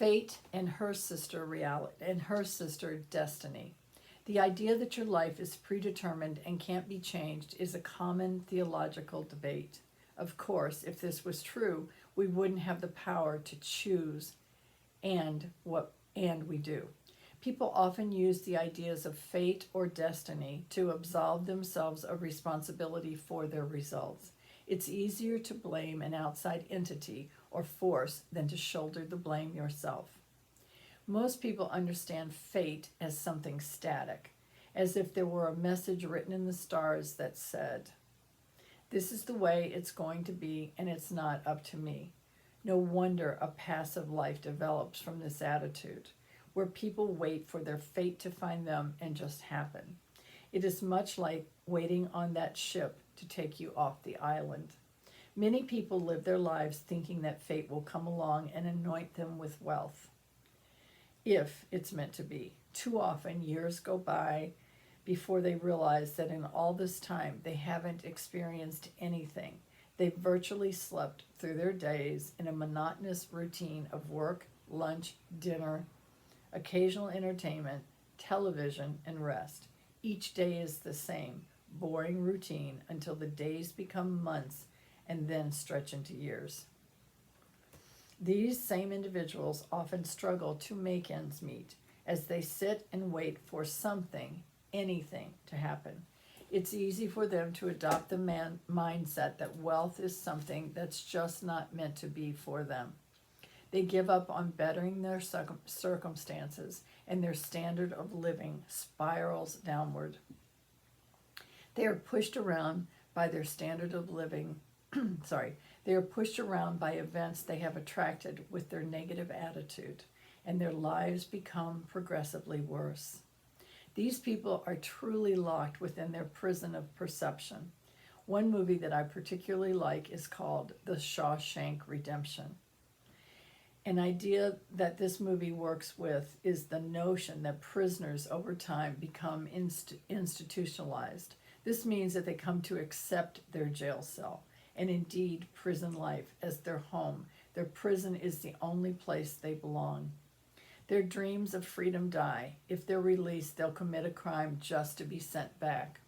Fate and her sister reality and her sister destiny. The idea that your life is predetermined and can't be changed is a common theological debate. Of course, if this was true, we wouldn't have the power to choose and we do. People often use the ideas of fate or destiny to absolve themselves of responsibility for their results. It's easier to blame an outside entity or force than to shoulder the blame yourself. Most people understand fate as something static, as if there were a message written in the stars that said, "This is the way it's going to be, and it's not up to me." No wonder a passive life develops from this attitude, where people wait for their fate to find them and just happen. It is much like waiting on that ship to take you off the island. Many people live their lives thinking that fate will come along and anoint them with wealth, if it's meant to be. Too often, years go by before they realize that in all this time they haven't experienced anything. They've virtually slept through their days in a monotonous routine of work, lunch, dinner, occasional entertainment, television, and rest. Each day is the same, boring routine until the days become months and then stretch into years. These same individuals often struggle to make ends meet as they sit and wait for something, anything, to happen. It's easy for them to adopt the mindset that wealth is something that's just not meant to be for them. They give up on bettering their circumstances, and their standard of living spirals downward. They are pushed around by their standard of living, they are pushed around by events they have attracted with their negative attitude, and their lives become progressively worse. These people are truly locked within their prison of perception. One movie that I particularly like is called The Shawshank Redemption. An idea that this movie works with is the notion that prisoners over time become institutionalized. This means that they come to accept their jail cell, and indeed prison life, as their home. Their prison is the only place they belong. Their dreams of freedom die. If they're released, they'll commit a crime just to be sent back.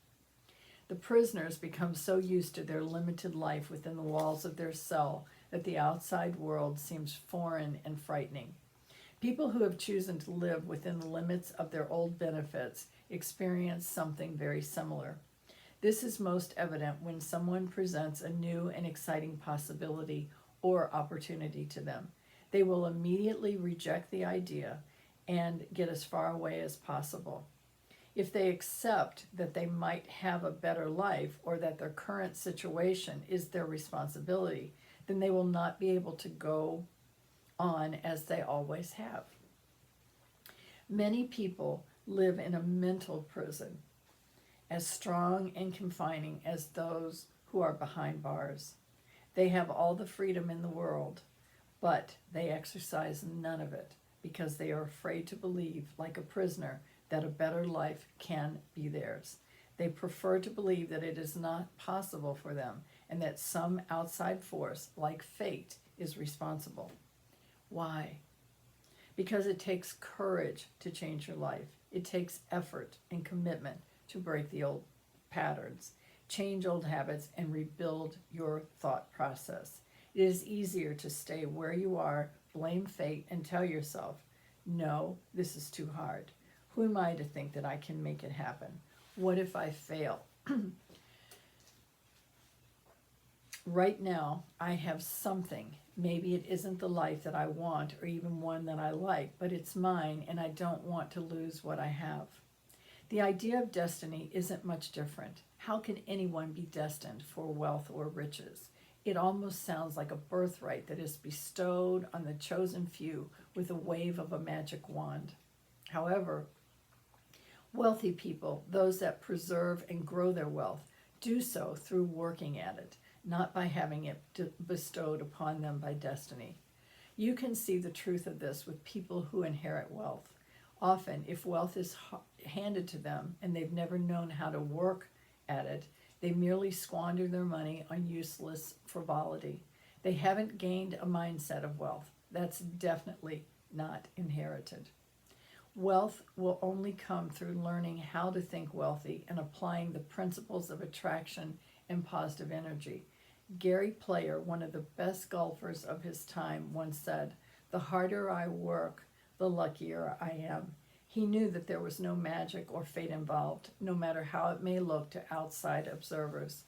The prisoners become so used to their limited life within the walls of their cell that the outside world seems foreign and frightening. People who have chosen to live within the limits of their old benefits experience something very similar. This is most evident when someone presents a new and exciting possibility or opportunity to them. They will immediately reject the idea and get as far away as possible. If they accept that they might have a better life or that their current situation is their responsibility, then they will not be able to go on as they always have. Many people live in a mental prison, as strong and confining as those who are behind bars. They have all the freedom in the world, but they exercise none of it because they are afraid to believe, like a prisoner, that a better life can be theirs. They prefer to believe that it is not possible for them and that some outside force, like fate, is responsible. Why? Because it takes courage to change your life. It takes effort and commitment to break the old patterns, change old habits, and rebuild your thought process. It is easier to stay where you are, blame fate, and tell yourself, no, this is too hard. Who am I to think that I can make it happen? What if I fail? Right now, I have something. Maybe it isn't the life that I want or even one that I like, but it's mine and I don't want to lose what I have. The idea of destiny isn't much different. How can anyone be destined for wealth or riches? It almost sounds like a birthright that is bestowed on the chosen few with a wave of a magic wand. However, wealthy people, those that preserve and grow their wealth, do so through working at it, not by having it bestowed upon them by destiny. You can see the truth of this with people who inherit wealth. Often, if wealth is handed to them and they've never known how to work at it, they merely squander their money on useless frivolity. They haven't gained a mindset of wealth. That's definitely not inherited. Wealth will only come through learning how to think wealthy and applying the principles of attraction and positive energy. Gary Player, one of the best golfers of his time, once said, "The harder I work, the luckier I am." He knew that there was no magic or fate involved, no matter how it may look to outside observers.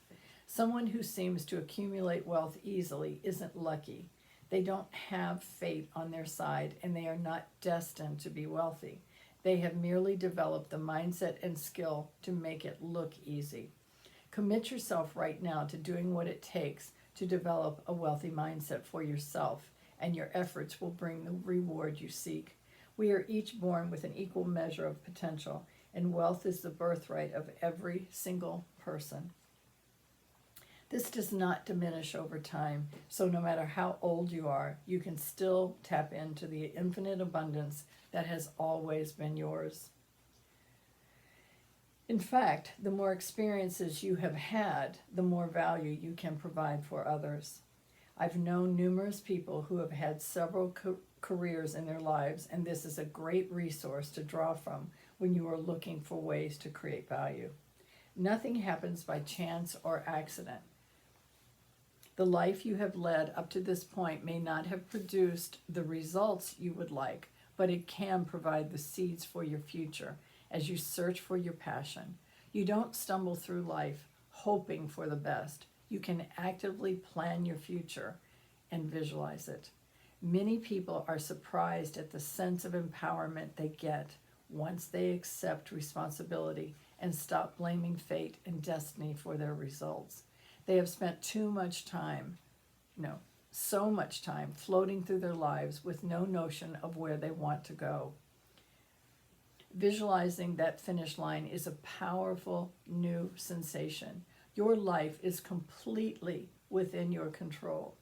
Someone who seems to accumulate wealth easily isn't lucky. They don't have fate on their side, and they are not destined to be wealthy. They have merely developed the mindset and skill to make it look easy. Commit yourself right now to doing what it takes to develop a wealthy mindset for yourself, and your efforts will bring the reward you seek. We are each born with an equal measure of potential, and wealth is the birthright of every single person. This does not diminish over time, so no matter how old you are, you can still tap into the infinite abundance that has always been yours. In fact, the more experiences you have had, the more value you can provide for others. I've known numerous people who have had several careers in their lives, and this is a great resource to draw from when you are looking for ways to create value. Nothing happens by chance or accident. The life you have led up to this point may not have produced the results you would like, but it can provide the seeds for your future as you search for your passion. You don't stumble through life hoping for the best. You can actively plan your future and visualize it. Many people are surprised at the sense of empowerment they get once they accept responsibility and stop blaming fate and destiny for their results. They have spent so much time floating through their lives with no notion of where they want to go. Visualizing that finish line is a powerful new sensation. Your life is completely within your control,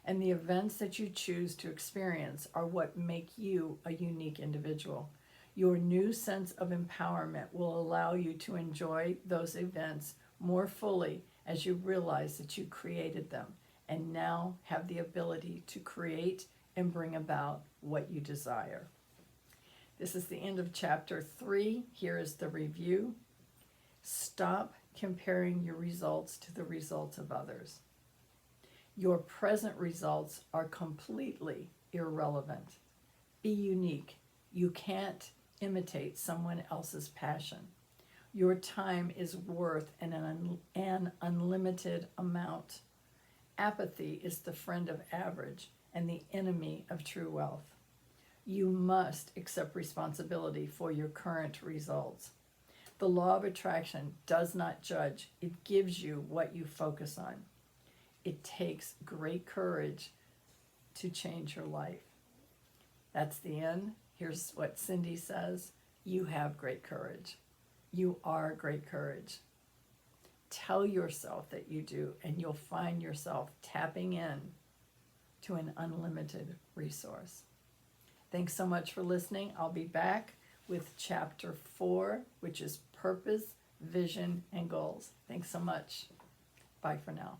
and the events that you choose to experience are what make you a unique individual. Your new sense of empowerment will allow you to enjoy those events more fully as you realize that you created them and now have the ability to create and bring about what you desire. This is the end of chapter 3. Here is the review. Stop comparing your results to the results of others. Your present results are completely irrelevant. Be unique. You can't imitate someone else's passion. Your time is worth an unlimited amount. Apathy is the friend of average and the enemy of true wealth. You must accept responsibility for your current results. The law of attraction does not judge. It gives you what you focus on. It takes great courage to change your life. That's the end. Here's what Cindy says. You have great courage. You are great courage. Tell yourself that you do, and you'll find yourself tapping in to an unlimited resource. Thanks so much for listening. I'll be back with chapter 4, which is purpose, vision, and goals. Thanks so much. Bye for now.